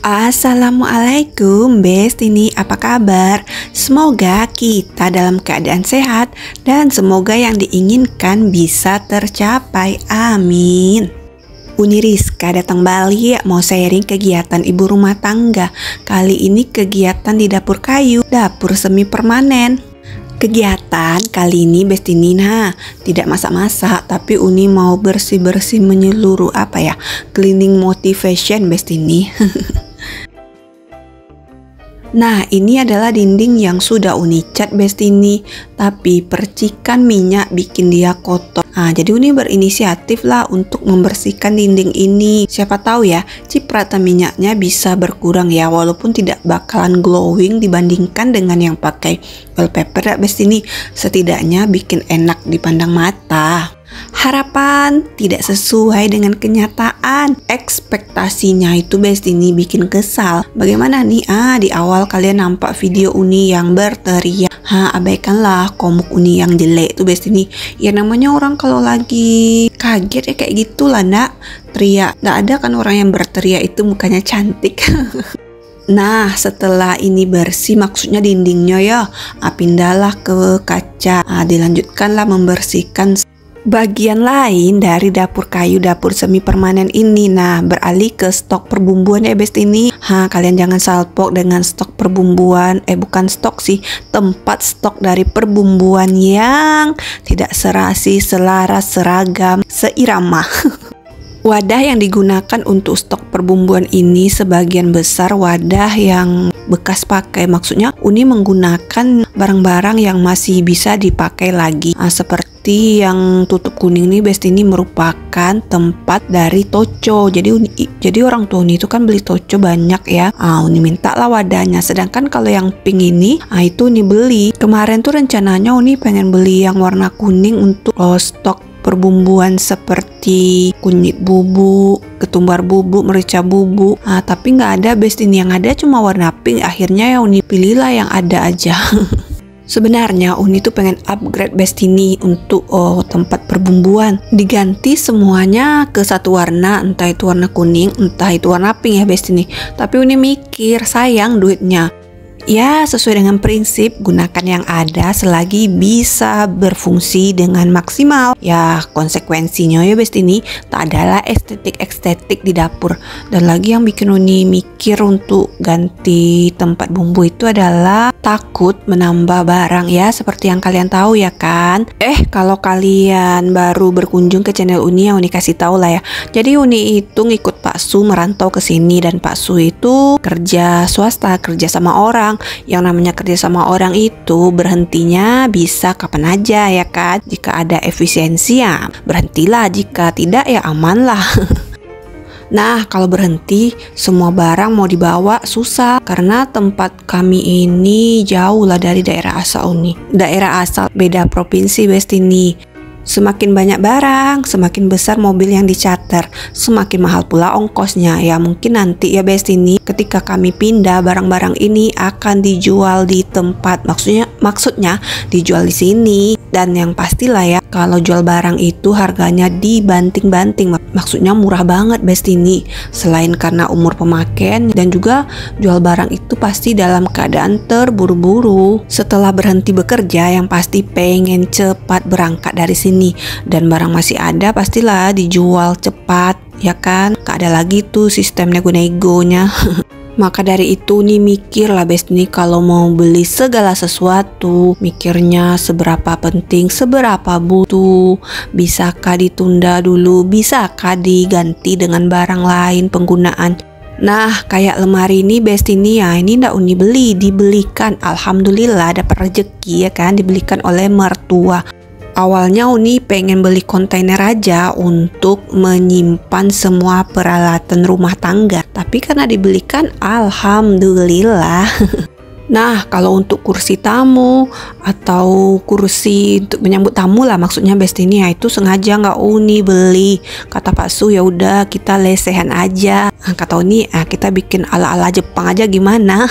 Assalamualaikum Bestini, apa kabar? Semoga kita dalam keadaan sehat dan semoga yang diinginkan bisa tercapai, amin. Uni Rizka datang balik mau sharing kegiatan ibu rumah tangga. Kali ini kegiatan di dapur kayu, dapur semi permanen. Kegiatan kali ini Bestini tidak masak-masak, tapi Uni mau bersih-bersih menyeluruh cleaning motivation Bestini. Nah, ini adalah dinding yang sudah Uni cat Bestini, tapi percikan minyak bikin dia kotor. Nah, jadi Uni berinisiatif lah untuk membersihkan dinding ini. Siapa tahu ya, cipratan minyaknya bisa berkurang ya, walaupun tidak bakalan glowing dibandingkan dengan yang pakai wallpaper ya Bestini. Setidaknya bikin enak dipandang mata. Harapan tidak sesuai dengan kenyataan. Ekspektasinya itu Bestini bikin kesal. Bagaimana nih? Di awal kalian nampak video Uni yang berteriak. Abaikanlah komuk Uni yang jelek tuh Bestini. Ya namanya orang kalau lagi kaget ya kayak gitulah nak. Teriak. Nggak ada kan orang yang berteriak itu mukanya cantik. Nah, setelah ini bersih, maksudnya dindingnya ya, pindahlah ke kaca. Dilanjutkanlah membersihkan bagian lain dari dapur kayu, dapur semi permanen ini. Nah, beralih ke stok perbumbuan ya Bestini. Kalian jangan salpok dengan stok perbumbuan. Bukan stok sih, tempat stok dari perbumbuan yang tidak serasi, selaras, seragam, seirama. Wadah yang digunakan untuk stok perbumbuan ini sebagian besar wadah yang bekas pakai. Maksudnya Uni menggunakan barang-barang yang masih bisa dipakai lagi. Seperti yang tutup kuning nih Bestini merupakan tempat dari Toco. Jadi orang tua Uni itu kan beli Toco banyak ya. Uni minta lah wadahnya. Sedangkan kalau yang pink ini, itu Uni beli. Kemarin tuh rencananya Uni pengen beli yang warna kuning untuk stok perbumbuan seperti kunyit bubuk, ketumbar bubuk, merica bubuk. Tapi nggak ada Bestini, yang ada cuma warna pink. Akhirnya ya Uni pilihlah yang ada aja. Sebenarnya Uni tuh pengen upgrade Bestini untuk tempat perbumbuan, diganti semuanya ke satu warna, entah itu warna kuning, entah itu warna pink ya Bestini. Tapi Uni mikir sayang duitnya. Ya, sesuai dengan prinsip gunakan yang ada selagi bisa berfungsi dengan maksimal. Ya, konsekuensinya ya Bestini, tak adalah estetik di dapur. Dan lagi yang bikin Uni mikir untuk ganti tempat bumbu itu adalah takut menambah barang ya, seperti yang kalian tahu ya kan. Kalau kalian baru berkunjung ke channel Uni, ya Uni kasih tahu lah ya. Jadi Uni itu ngikut Pak Su merantau ke sini, dan Pak Su itu kerja swasta, kerja sama orang. Yang namanya kerja sama orang itu berhentinya bisa kapan aja ya kan. Jika ada efisiensi ya berhentilah, jika tidak ya aman lah. Nah, kalau berhenti semua barang mau dibawa susah, karena tempat kami ini jauh lah dari daerah asal Uni. Daerah asal beda provinsi Bestini. Semakin banyak barang, semakin besar mobil yang dicater, semakin mahal pula ongkosnya. Ya mungkin nanti ya Bestini, ketika kami pindah, barang-barang ini akan dijual di tempat, maksudnya dijual di sini. Dan yang pastilah ya, kalau jual barang itu harganya dibanting-banting, maksudnya murah banget Bestini. Selain karena umur pemakaian, dan juga jual barang itu pasti dalam keadaan terburu-buru. Setelah berhenti bekerja, yang pasti pengen cepat berangkat dari sini. Dan barang masih ada, pastilah dijual cepat ya kan. Gak ada lagi tuh sistem nego-negonya. Maka dari itu nih mikir lah Bestini, kalau mau beli segala sesuatu, mikirnya seberapa penting, seberapa butuh, bisakah ditunda dulu, bisakah diganti dengan barang lain penggunaan. Nah, kayak lemari ini Bestini ya, ini ndak Uni beli, dibelikan. Alhamdulillah dapat rezeki ya kan, dibelikan oleh mertua. Awalnya Uni pengen beli kontainer aja untuk menyimpan semua peralatan rumah tangga, tapi karena dibelikan, alhamdulillah. Nah, kalau untuk kursi tamu atau kursi untuk menyambut tamu lah, maksudnya Bestini ya, itu sengaja nggak Uni beli. Kata Pak Su, ya udah kita lesehan aja. Kata Uni, kita bikin ala-ala Jepang aja gimana.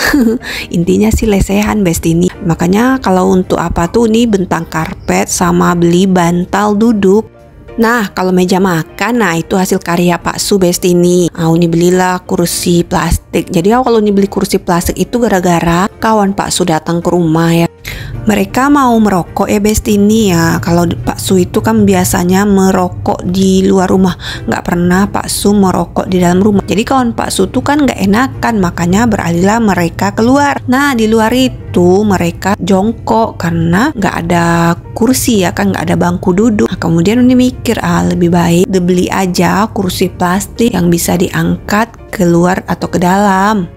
Intinya sih lesehan Bestini. Makanya kalau untuk apa tuh Uni bentang karpet sama beli bantal duduk. Nah, kalau meja makan, nah itu hasil karya Pak Su Bestini. Uni belilah kursi plastik plastik. Jadi kalau Uni beli kursi plastik itu gara-gara kawan Pak Su datang ke rumah ya. Mereka mau merokok ya Bestini ya. Kalau Pak Su itu kan biasanya merokok di luar rumah, nggak pernah Pak Su merokok di dalam rumah. Jadi kawan Pak Su tuh kan nggak enakan, makanya beralihlah mereka keluar. Nah di luar itu mereka jongkok karena nggak ada kursi ya kan, nggak ada bangku duduk. Nah, kemudian Uni mikir lebih baik dibeli aja kursi plastik yang bisa diangkat keluar atau ke dalam.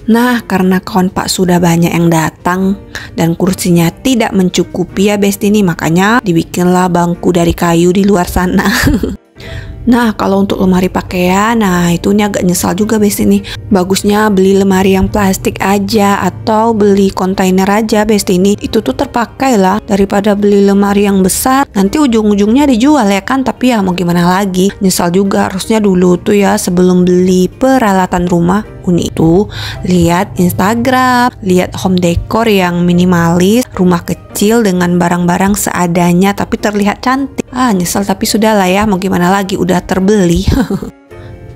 Nah, karena kawan Pak sudah banyak yang datang dan kursinya tidak mencukupi ya Bestini, makanya dibikinlah bangku dari kayu di luar sana. Nah, kalau untuk lemari pakaian, nah itu ini agak nyesal juga Bestini. Bagusnya beli lemari yang plastik aja atau beli kontainer aja Bestini. Itu tuh terpakai lah daripada beli lemari yang besar. Nanti ujung-ujungnya dijual ya kan, tapi ya mau gimana lagi. Nyesal juga, harusnya dulu tuh ya sebelum beli peralatan rumah, Uni itu lihat Instagram, lihat home decor yang minimalis, rumah kecil dengan barang-barang seadanya tapi terlihat cantik. Nyesel tapi sudahlah ya, mau gimana lagi, udah terbeli.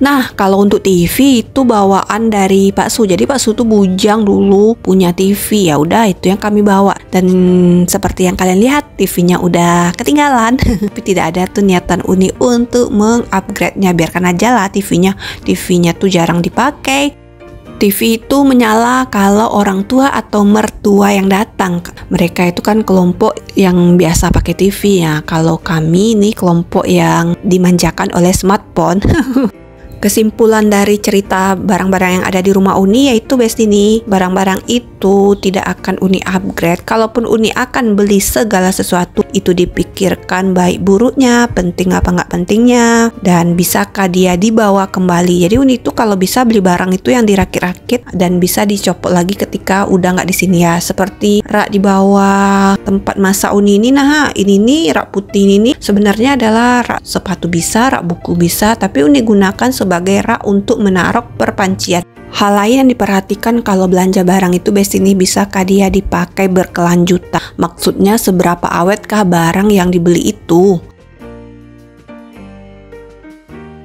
Nah, kalau untuk TV itu bawaan dari Pak Su. Jadi Pak Su tuh bujang dulu punya TV, ya udah itu yang kami bawa. Dan seperti yang kalian lihat, TV-nya udah ketinggalan. Tapi tidak ada tuh niatan Uni untuk mengupgrade-nya, biarkan aja lah TV-nya. TV-nya tuh jarang dipakai. TV itu menyala kalau orang tua atau mertua yang datang. Mereka itu kan kelompok yang biasa pakai TV ya. Kalau kami ini kelompok yang dimanjakan oleh smartphone. Kesimpulan dari cerita barang-barang yang ada di rumah Uni yaitu Bestini, barang-barang itu tidak akan Uni upgrade. Kalaupun Uni akan beli segala sesuatu, itu dipikirkan baik buruknya, penting apa nggak pentingnya, dan bisakah dia dibawa kembali. Jadi Uni itu kalau bisa beli barang itu yang dirakit-rakit dan bisa dicopot lagi ketika udah nggak di sini ya. Seperti rak di bawah tempat masak Uni ini, nah ini nih rak putih ini sebenarnya adalah rak sepatu bisa, rak buku bisa, tapi Uni gunakan sebagai rak untuk menaruh perpancian. Hal lain yang diperhatikan kalau belanja barang itu Bestini, bisakah dia dipakai berkelanjutan? Maksudnya seberapa awetkah barang yang dibeli itu?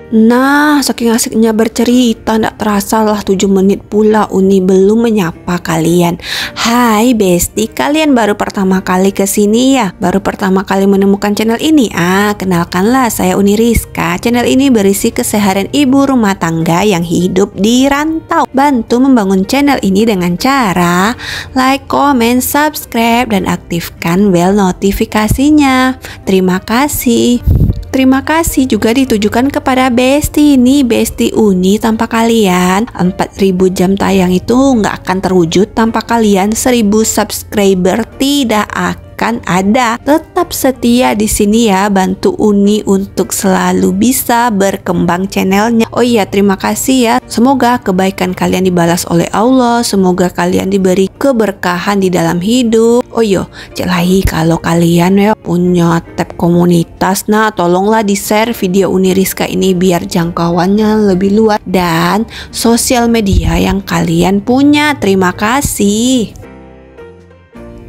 Nah, saking asiknya bercerita, tidak terasa lah 7 menit pula Uni belum menyapa kalian. Hai Besti, kalian baru pertama kali kesini ya? Baru pertama kali menemukan channel ini? Kenalkanlah, saya Uni Rizka. Channel ini berisi keseharian ibu rumah tangga yang hidup di rantau. Bantu membangun channel ini dengan cara like, comment, subscribe, dan aktifkan bel notifikasinya. Terima kasih. Terima kasih juga ditujukan kepada Besti ini, Besti Uni. Tanpa kalian 4000 jam tayang itu nggak akan terwujud. Tanpa kalian 1000 subscriber tidak akan ada. Tetap setia di sini ya, bantu Uni untuk selalu bisa berkembang channelnya. Oh iya, terima kasih ya. Semoga kebaikan kalian dibalas oleh Allah. Semoga kalian diberi keberkahan di dalam hidup. Oh iya, cek lagi kalau kalian ya punya tab komunitas, nah tolonglah di-share video Uni Rizka ini biar jangkauannya lebih luas, dan sosial media yang kalian punya. Terima kasih.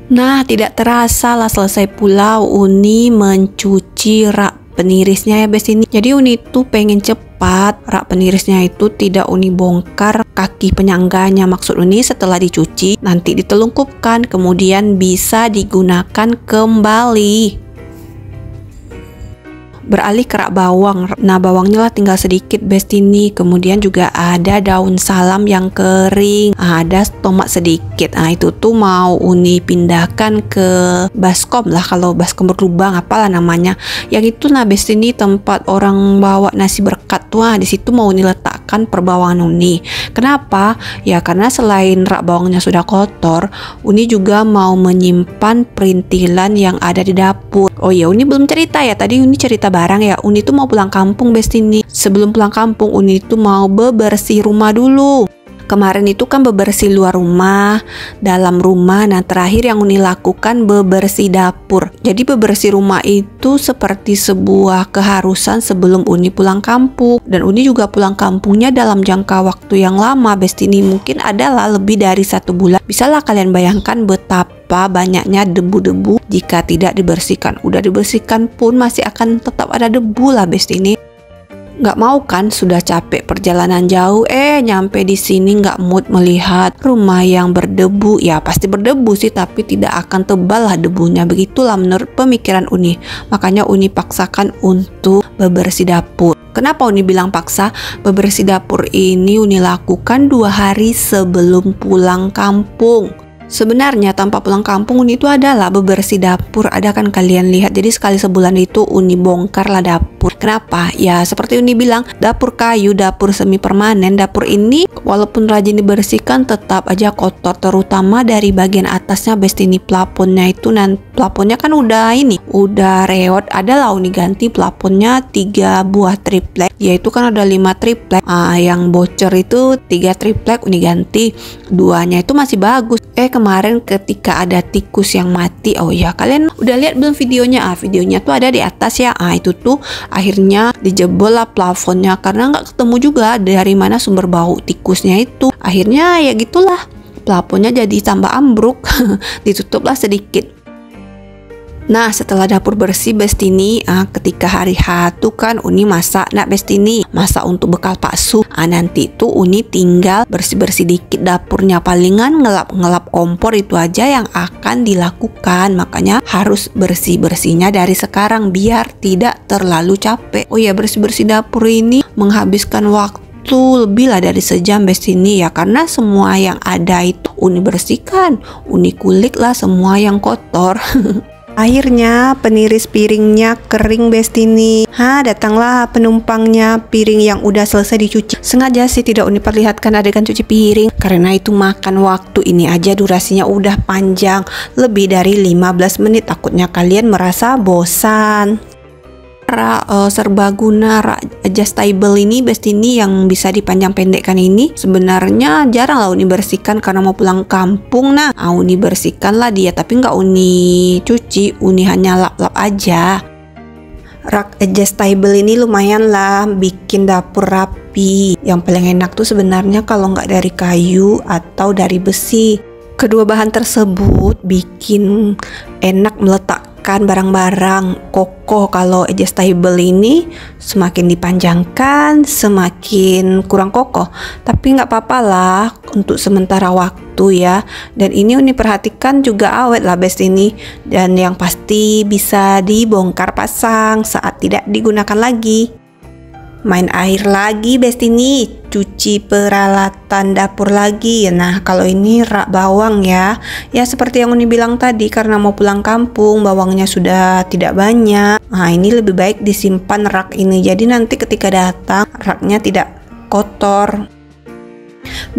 Nah, tidak terasa lah selesai pula Uni mencuci rak penirisnya ya Besti ini. Jadi Uni tuh pengen cepat rak penirisnya itu tidak Uni bongkar kaki penyangganya. Maksud Uni setelah dicuci nanti ditelungkupkan kemudian bisa digunakan kembali. Beralih ke rak bawang. Nah, bawangnya lah tinggal sedikit Bestini. Kemudian juga ada daun salam yang kering, ada tomat sedikit. Nah, itu tuh mau Uni pindahkan ke baskom lah, kalau baskom berlubang apalah namanya. Yang itu nah Bestini tempat orang bawa nasi berkat tuh. Di situ mau Uni letakkan perbawangan Uni. Kenapa? Ya karena selain rak bawangnya sudah kotor, Uni juga mau menyimpan perintilan yang ada di dapur. Oh ya, Uni belum cerita ya. Tadi Uni cerita barang ya. Uni tuh mau pulang kampung Bestini. Sebelum pulang kampung Uni tuh mau bebersih rumah dulu. Kemarin itu kan bebersih luar rumah, dalam rumah. Nah, terakhir yang Uni lakukan bebersih dapur. Jadi bebersih rumah itu seperti sebuah keharusan sebelum Uni pulang kampung. Dan Uni juga pulang kampungnya dalam jangka waktu yang lama Bestini. Mungkin adalah lebih dari 1 bulan. Bisalah kalian bayangkan betapa banyaknya debu-debu jika tidak dibersihkan. Udah dibersihkan pun masih akan tetap ada debu lah Bestini. Nggak mau kan, sudah capek perjalanan jauh, nyampe di sini nggak mood melihat rumah yang berdebu. Ya pasti berdebu sih, tapi tidak akan tebal lah debunya. Begitulah menurut pemikiran Uni. Makanya Uni paksakan untuk bebersih dapur. Kenapa Uni bilang paksa? Bebersih dapur ini Uni lakukan 2 hari sebelum pulang kampung. Sebenarnya tanpa pulang kampung Uni itu adalah bebersih dapur. Ada kan kalian lihat, jadi sekali sebulan itu Uni bongkar lah dapur. Kenapa? Ya seperti Uni bilang, dapur kayu, dapur semi permanen. Dapur ini walaupun rajin dibersihkan tetap aja kotor, terutama dari bagian atasnya. Bestini plafonnya itu, plafonnya kan udah reot. Adalah Uni ganti plafonnya 3 buah triplek, yaitu kan ada 5 triplek. Yang bocor itu 3 triplek Uni ganti, 2-nya itu masih bagus. Kemarin ketika ada tikus yang mati, oh ya kalian udah lihat belum videonya? Videonya tuh ada di atas ya. Itu tuh akhirnya dijebol lah plafonnya karena nggak ketemu juga dari mana sumber bau tikusnya itu. Akhirnya ya gitulah, plafonnya jadi tambah ambruk. Ditutuplah sedikit. Nah setelah dapur bersih Bestini, ketika hari H tuh kan Uni masak. Nah Bestini masak untuk bekal Pak Su. Nanti tuh Uni tinggal bersih-bersih dikit dapurnya, palingan ngelap-ngelap kompor, itu aja yang akan dilakukan. Makanya harus bersih-bersihnya dari sekarang biar tidak terlalu capek. Oh ya, bersih-bersih dapur ini menghabiskan waktu lebih lah dari sejam Bestini ya, karena semua yang ada itu Uni bersihkan, Uni kulik lah semua yang kotor. Akhirnya peniris piringnya kering Bestini. Datanglah penumpangnya, piring yang udah selesai dicuci. Sengaja sih tidak Uni perlihatkan adegan cuci piring, karena itu makan waktu. Ini aja durasinya udah panjang, lebih dari 15 menit. Takutnya kalian merasa bosan. Serbaguna adjustable ini Bestini yang bisa dipanjang pendekkan ini sebenarnya jarang lah Uni bersihkan karena mau pulang kampung. Uni bersihkan lah dia, tapi nggak Uni cuci, Uni hanya lap-lap aja. Rak adjustable ini lumayan lah bikin dapur rapi. Yang paling enak tuh sebenarnya kalau nggak dari kayu atau dari besi. Kedua bahan tersebut bikin enak meletakkan barang-barang kokoh. Kalau adjustable ini semakin dipanjangkan semakin kurang kokoh, tapi nggak apa-apa lah untuk sementara waktu ya. Dan ini Uni perhatikan juga awet lah Bestini, dan yang pasti bisa dibongkar pasang saat tidak digunakan lagi. Main air lagi Bestini, cuci peralatan dapur lagi. Nah kalau ini rak bawang ya seperti yang Uni bilang tadi, karena mau pulang kampung bawangnya sudah tidak banyak. Ini lebih baik disimpan rak ini, jadi nanti ketika datang raknya tidak kotor.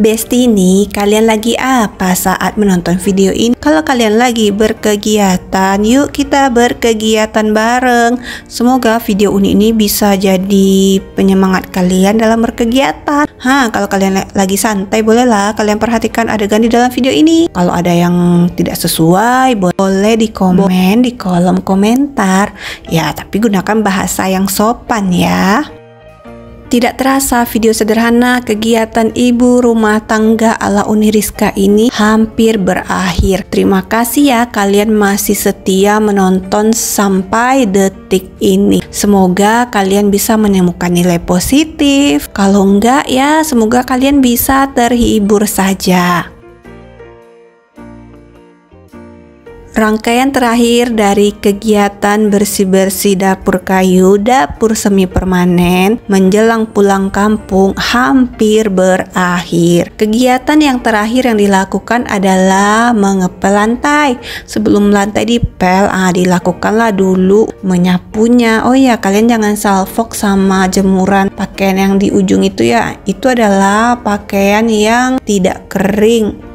Bestini, kalian lagi apa saat menonton video ini? Kalau kalian lagi berkegiatan, yuk kita berkegiatan bareng. Semoga video Uni ini bisa jadi penyemangat kalian dalam berkegiatan. Kalau kalian lagi santai, bolehlah kalian perhatikan adegan di dalam video ini. Kalau ada yang tidak sesuai, boleh dikomen di kolom komentar. Ya, tapi gunakan bahasa yang sopan ya. Tidak terasa video sederhana kegiatan ibu rumah tangga ala Uni Rizka ini hampir berakhir. Terima kasih ya kalian masih setia menonton sampai detik ini. Semoga kalian bisa menemukan nilai positif. Kalau enggak ya semoga kalian bisa terhibur saja. Rangkaian terakhir dari kegiatan bersih-bersih dapur kayu, dapur semi permanen menjelang pulang kampung hampir berakhir. Kegiatan yang terakhir yang dilakukan adalah mengepel lantai. Sebelum lantai dipel, dilakukanlah dulu menyapunya. Oh ya, kalian jangan salfok sama jemuran pakaian yang di ujung itu ya. Itu adalah pakaian yang tidak kering.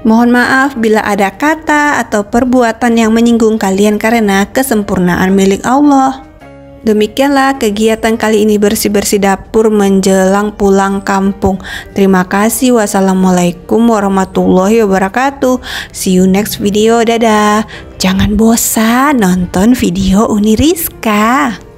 Mohon maaf bila ada kata atau perbuatan yang menyinggung kalian karena kesempurnaan milik Allah. Demikianlah kegiatan kali ini bersih-bersih dapur menjelang pulang kampung. Terima kasih. Wassalamualaikum warahmatullahi wabarakatuh. See you next video. Dadah. Jangan bosan nonton video Uni Rizka.